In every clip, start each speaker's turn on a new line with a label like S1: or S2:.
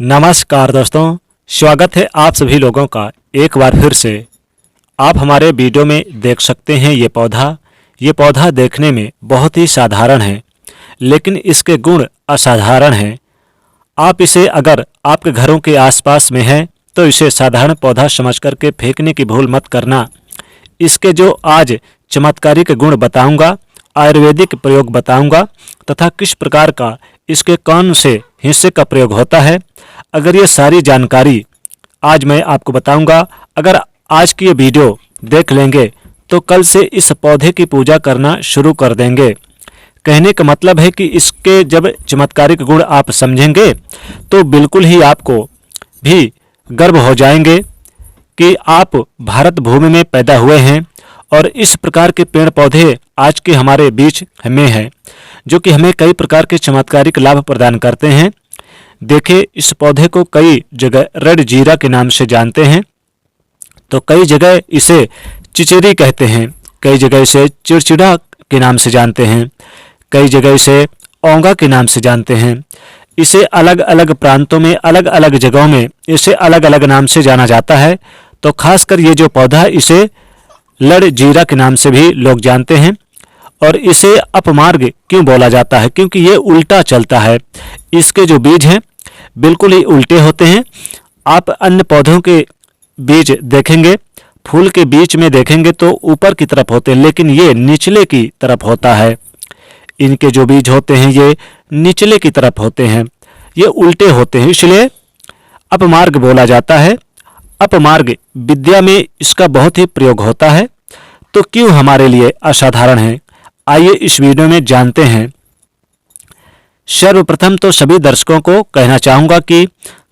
S1: नमस्कार दोस्तों, स्वागत है आप सभी लोगों का एक बार फिर से। आप हमारे वीडियो में देख सकते हैं ये पौधा देखने में बहुत ही साधारण है, लेकिन इसके गुण असाधारण हैं। आप इसे अगर आपके घरों के आसपास में है तो इसे साधारण पौधा समझ करके फेंकने की भूल मत करना। इसके जो आज चमत्कारिक गुण बताऊंगा, आयुर्वेदिक प्रयोग बताऊंगा तथा किस प्रकार का इसके कौन से हिस्से का प्रयोग होता है, अगर ये सारी जानकारी आज मैं आपको बताऊंगा, अगर आज की ये वीडियो देख लेंगे तो कल से इस पौधे की पूजा करना शुरू कर देंगे। कहने का मतलब है कि इसके जब चमत्कारिक गुण आप समझेंगे तो बिल्कुल ही आपको भी गर्व हो जाएंगे कि आप भारत भूमि में पैदा हुए हैं और इस प्रकार के पेड़ पौधे आज के हमारे बीच में हैं, जो कि हमें कई प्रकार के चमत्कारिक लाभ प्रदान करते हैं। देखिए, इस पौधे को कई जगह रेड जीरा के नाम से जानते हैं, तो कई जगह इसे चिचरी कहते हैं, कई जगह इसे चिड़चिड़ा के नाम से जानते हैं, कई जगह इसे औंगा के नाम से जानते हैं। इसे अलग अलग प्रांतों में, अलग अलग जगहों में इसे अलग अलग नाम से जाना जाता है। तो खासकर ये जो पौधा है इसे लड़ जीरा के नाम से भी लोग जानते हैं। और इसे अपमार्ग क्यों बोला जाता है? क्योंकि ये उल्टा चलता है। इसके जो बीज हैं बिल्कुल ही उल्टे होते हैं। आप अन्य पौधों के बीज देखेंगे, फूल के बीच में देखेंगे तो ऊपर की तरफ होते हैं, लेकिन ये निचले की तरफ होता है। इनके जो बीज होते हैं ये निचले की तरफ होते हैं, ये उल्टे होते हैं, इसलिए अपमार्ग बोला जाता है। अपमार्ग विद्या में इसका बहुत ही प्रयोग होता है। तो क्यों हमारे लिए असाधारण है, आइए इस वीडियो में जानते हैं। सर्वप्रथम तो सभी दर्शकों को कहना चाहूँगा कि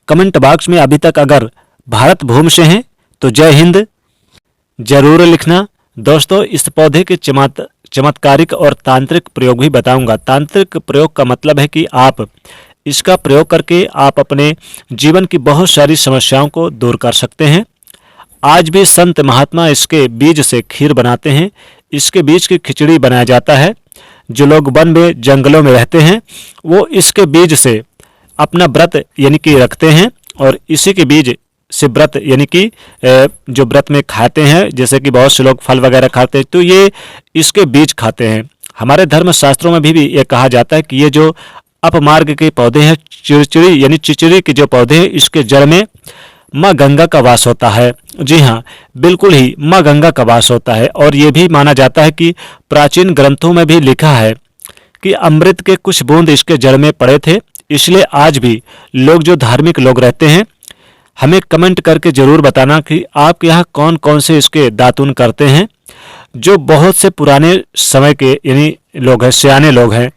S1: कमेंट बॉक्स में अभी तक अगर भारत भूमि से हैं तो जय हिंद जरूर लिखना। दोस्तों, इस पौधे के चमत्कारिक और तांत्रिक प्रयोग भी बताऊंगा। तांत्रिक प्रयोग का मतलब है कि आप इसका प्रयोग करके आप अपने जीवन की बहुत सारी समस्याओं को दूर कर सकते हैं। आज भी संत महात्मा इसके बीज से खीर बनाते हैं, इसके बीज की खिचड़ी बनाया जाता है। जो लोग वन में जंगलों में रहते हैं वो इसके बीज से अपना व्रत यानी कि रखते हैं और इसी के बीज से व्रत यानी कि जो व्रत में खाते हैं, जैसे कि बहुत से लोग फल वगैरह खाते हैं तो ये इसके बीज खाते हैं। हमारे धर्म शास्त्रों में भी ये कहा जाता है कि ये जो अपमार्ग के पौधे हैं, चिड़चिड़ी यानी चिचड़ी के जो पौधे हैं, इसके जड़ में माँ गंगा का वास होता है। जी हाँ, बिल्कुल ही माँ गंगा का वास होता है। और ये भी माना जाता है कि प्राचीन ग्रंथों में भी लिखा है कि अमृत के कुछ बूंद इसके जड़ में पड़े थे। इसलिए आज भी लोग जो धार्मिक लोग रहते हैं, हमें कमेंट करके जरूर बताना कि आपके यहाँ कौन कौन से इसके दातुन करते हैं। जो बहुत से पुराने समय के यानी लोग हैं, सियाने लोग हैं,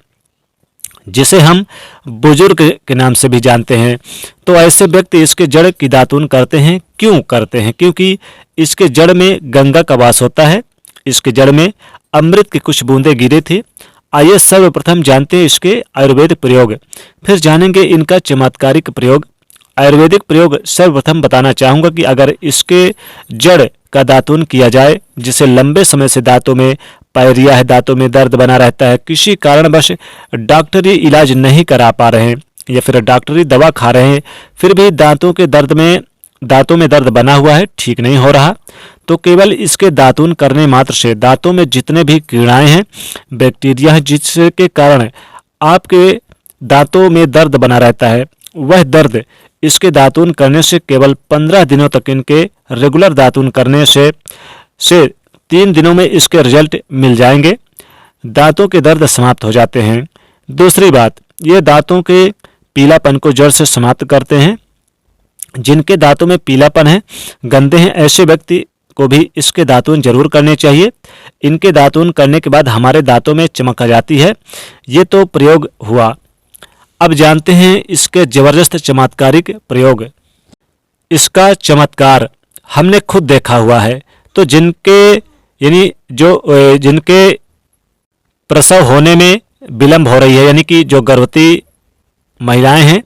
S1: जिसे हम बुजुर्ग के नाम से भी जानते हैं, तो ऐसे व्यक्ति इसके जड़ की दातुन करते हैं। क्यों करते हैं? क्योंकि इसके जड़ में गंगा का वास होता है, इसके जड़ में अमृत की कुछ बूंदें गिरे थी। आइए सर्वप्रथम जानते हैं इसके आयुर्वेदिक प्रयोग, फिर जानेंगे इनका चमत्कारिक प्रयोग। आयुर्वेदिक प्रयोग सर्वप्रथम बताना चाहूँगा कि अगर इसके जड़ का दातुन किया जाए, जिसे लंबे समय से दांतों में पायरिया है, दांतों में दर्द बना रहता है, किसी कारणवश डॉक्टरी इलाज नहीं करा पा रहे हैं या फिर डॉक्टरी दवा खा रहे हैं, फिर भी दांतों में दर्द बना हुआ है, ठीक नहीं हो रहा, तो केवल इसके दातुन करने मात्र से दांतों में जितने भी कीड़ाएं हैं, बैक्टीरिया है, जिसके कारण आपके दांतों में दर्द बना रहता है, वह दर्द इसके दातुन करने से केवल 15 दिनों तक, इनके रेगुलर दातुन करने से 3 दिनों में इसके रिजल्ट मिल जाएंगे। दांतों के दर्द समाप्त हो जाते हैं। दूसरी बात, ये दांतों के पीलापन को जड़ से समाप्त करते हैं। जिनके दांतों में पीलापन है, गंदे हैं, ऐसे व्यक्ति को भी इसके दातुन जरूर करने चाहिए। इनके दातुन करने के बाद हमारे दांतों में चमक आ जाती है। ये तो प्रयोग हुआ। अब जानते हैं इसके जबरदस्त चमत्कारिक प्रयोग। इसका चमत्कार हमने खुद देखा हुआ है। तो जिनके प्रसव होने में विलंब हो रही है, यानी कि जो गर्भवती महिलाएं हैं,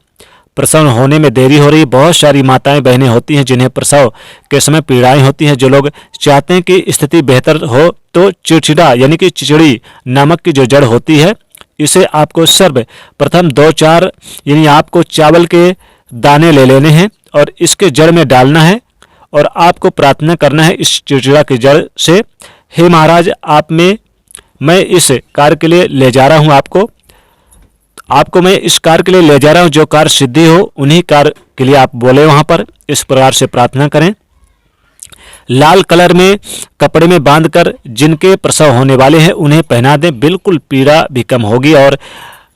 S1: प्रसव होने में देरी हो रही है, बहुत सारी माताएं बहनें होती हैं जिन्हें प्रसव के समय पीड़ाएं होती हैं, जो लोग चाहते हैं कि स्थिति बेहतर हो, तो चिड़चिड़ा यानी कि चिचड़ी नामक की जो जड़ होती है, इसे आपको सर्वप्रथम 2-4 यानी आपको चावल के दाने ले लेने हैं और इसके जड़ में डालना है और आपको प्रार्थना करना है इस चिड़चिड़ा की जड़ से, हे महाराज मैं इस कार्य के लिए ले जा रहा हूँ, आपको मैं इस कार्य के लिए ले जा रहा हूँ, जो कार्य सिद्धि हो उन्हीं कार्य के लिए आप बोले वहाँ पर। इस प्रकार से प्रार्थना करें। लाल कलर में कपड़े में बांधकर जिनके प्रसव होने वाले हैं उन्हें पहना दें, बिल्कुल पीड़ा भी कम होगी और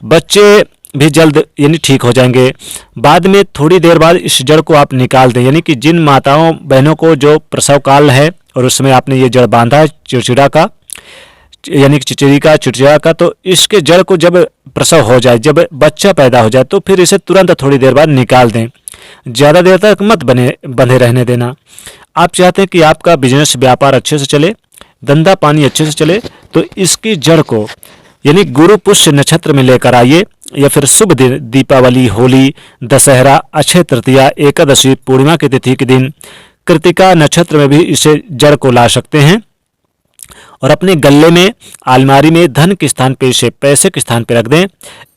S1: बच्चे भी जल्द यानी ठीक हो जाएंगे। बाद में थोड़ी देर बाद इस जड़ को आप निकाल दें, यानी कि जिन माताओं बहनों को जो प्रसव काल है और उसमें आपने ये जड़ बांधा है चिड़चिड़ा का, यानी कि चिड़चिड़ा का, तो इसके जड़ को जब प्रसव हो जाए, जब बच्चा पैदा हो जाए, तो फिर इसे तुरंत थोड़ी देर बाद निकाल दें। ज़्यादा देर तक मत बंधे रहने देना। आप चाहते हैं कि आपका बिजनेस व्यापार अच्छे से चले, धंधा पानी अच्छे से चले, तो इसकी जड़ को यानी गुरु पुष्य नक्षत्र में लेकर आइए, या फिर शुभ दिन दीपावली, होली, दशहरा, अक्षय तृतीया, एकादशी, पूर्णिमा की तिथि के दिन, कृतिका नक्षत्र में भी इसे जड़ को ला सकते हैं और अपने गले में, अलमारी में धन के स्थान पे, इसे पैसे के स्थान पे रख दें।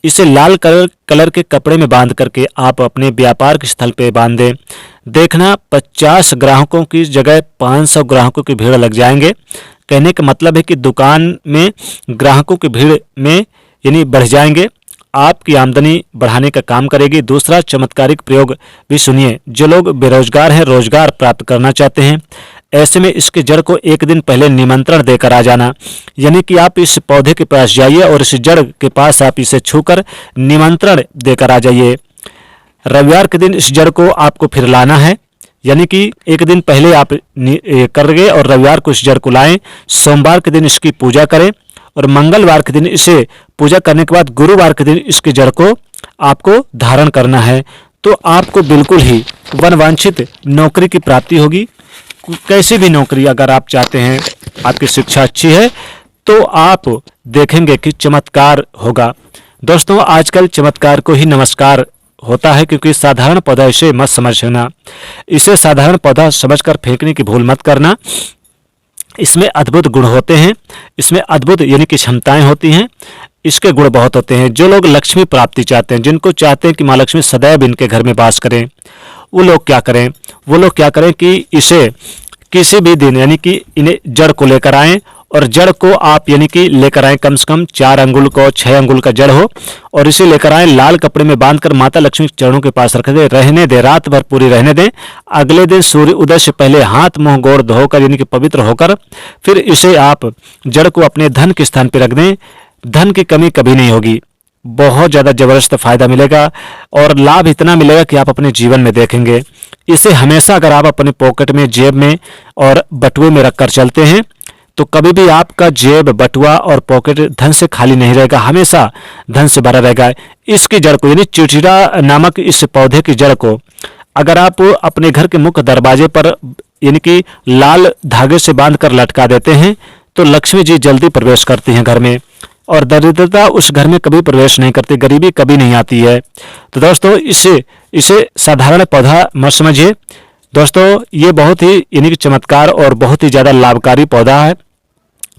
S1: इसे लाल कलर के कपड़े में बांध करके आप अपने व्यापार के स्थल पे बांध दें। देखना 50 ग्राहकों की जगह 500 ग्राहकों की भीड़ लग जाएंगे। कहने का मतलब है कि दुकान में ग्राहकों की भीड़ में यानी बढ़ जाएंगे, आपकी आमदनी बढ़ाने का काम करेगी। दूसरा चमत्कारिक प्रयोग भी सुनिए। जो लोग बेरोजगार हैं, रोजगार प्राप्त करना चाहते हैं, ऐसे में इसके जड़ को एक दिन पहले निमंत्रण देकर आ जाना, यानी कि आप इस पौधे के पास जाइए और इस जड़ के पास आप इसे छूकर निमंत्रण देकर आ जाइए। रविवार के दिन इस जड़ को आपको फिर लाना है, यानी कि एक दिन पहले आप करेंगे और रविवार को इस जड़ को लाएं। सोमवार के दिन इसकी पूजा करें और मंगलवार के दिन इसे पूजा करने के बाद गुरुवार के दिन इसके जड़ को आपको धारण करना है। तो आपको बिल्कुल ही मनवांछित नौकरी की प्राप्ति होगी। कैसी भी नौकरी अगर आप चाहते हैं, आपकी शिक्षा अच्छी है, तो आप देखेंगे कि चमत्कार होगा। दोस्तों, आजकल चमत्कार को ही नमस्कार होता है, क्योंकि साधारण पौधा इसे मत समझना। इसे साधारण पौधा समझकर फेंकने की भूल मत करना। इसमें अद्भुत गुण होते हैं, इसमें अद्भुत यानी कि क्षमताएं होती हैं, इसके गुण बहुत होते हैं। जो लोग लक्ष्मी प्राप्ति चाहते हैं, जिनको चाहते हैं कि माँ लक्ष्मी सदैव इनके घर में वास करें, वो लोग क्या करें कि इसे किसी भी दिन यानी कि इन्हें जड़ को लेकर आएं और जड़ को आप यानी कि लेकर आएं, कम से कम 4 अंगुल को 6 अंगुल का जड़ हो, और इसे लेकर आएं, लाल कपड़े में बांधकर माता लक्ष्मी के चरणों के पास रख दें, रहने दें, रात भर पूरी रहने दें। अगले दिन सूर्य उदय से पहले हाथ मुंह गोड़ धोकर यानी कि पवित्र होकर फिर इसे आप जड़ को अपने धन के स्थान पर रख दें। धन की कमी कभी नहीं होगी, बहुत ज़्यादा ज़बरदस्त फायदा मिलेगा और लाभ इतना मिलेगा कि आप अपने जीवन में देखेंगे। इसे हमेशा अगर आप अपने पॉकेट में, जेब में और बटुए में रखकर चलते हैं, तो कभी भी आपका जेब, बटुआ और पॉकेट धन से खाली नहीं रहेगा, हमेशा धन से भरा रहेगा। इसकी जड़ को यानी चिड़चिड़ा नामक इस पौधे की जड़ को अगर आप अपने घर के मुख्य दरवाजे पर यानी कि लाल धागे से बांधकर लटका देते हैं, तो लक्ष्मी जी जल्दी प्रवेश करती हैं घर में और दरिद्रता उस घर में कभी प्रवेश नहीं करती, गरीबी कभी नहीं आती है। तो दोस्तों, इसे साधारण पौधा मत समझिए। दोस्तों, ये बहुत ही यानी कि चमत्कार और बहुत ही ज़्यादा लाभकारी पौधा है।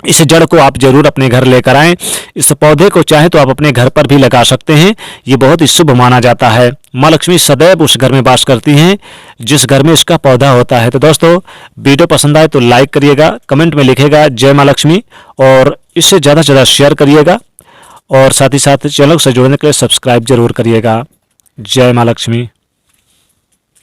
S1: इस जड़ को आप जरूर अपने घर लेकर आएं। इस पौधे को चाहे तो आप अपने घर पर भी लगा सकते हैं, ये बहुत ही शुभ माना जाता है। माँ लक्ष्मी सदैव उस घर में वास करती हैं जिस घर में इसका पौधा होता है। तो दोस्तों, वीडियो पसंद आए तो लाइक करिएगा, कमेंट में लिखिएगा जय माँ लक्ष्मी, और इससे ज़्यादा से ज़्यादा शेयर करिएगा और साथ ही साथ चैनल से जुड़ने के लिए सब्सक्राइब जरूर करिएगा। जय माँ लक्ष्मी।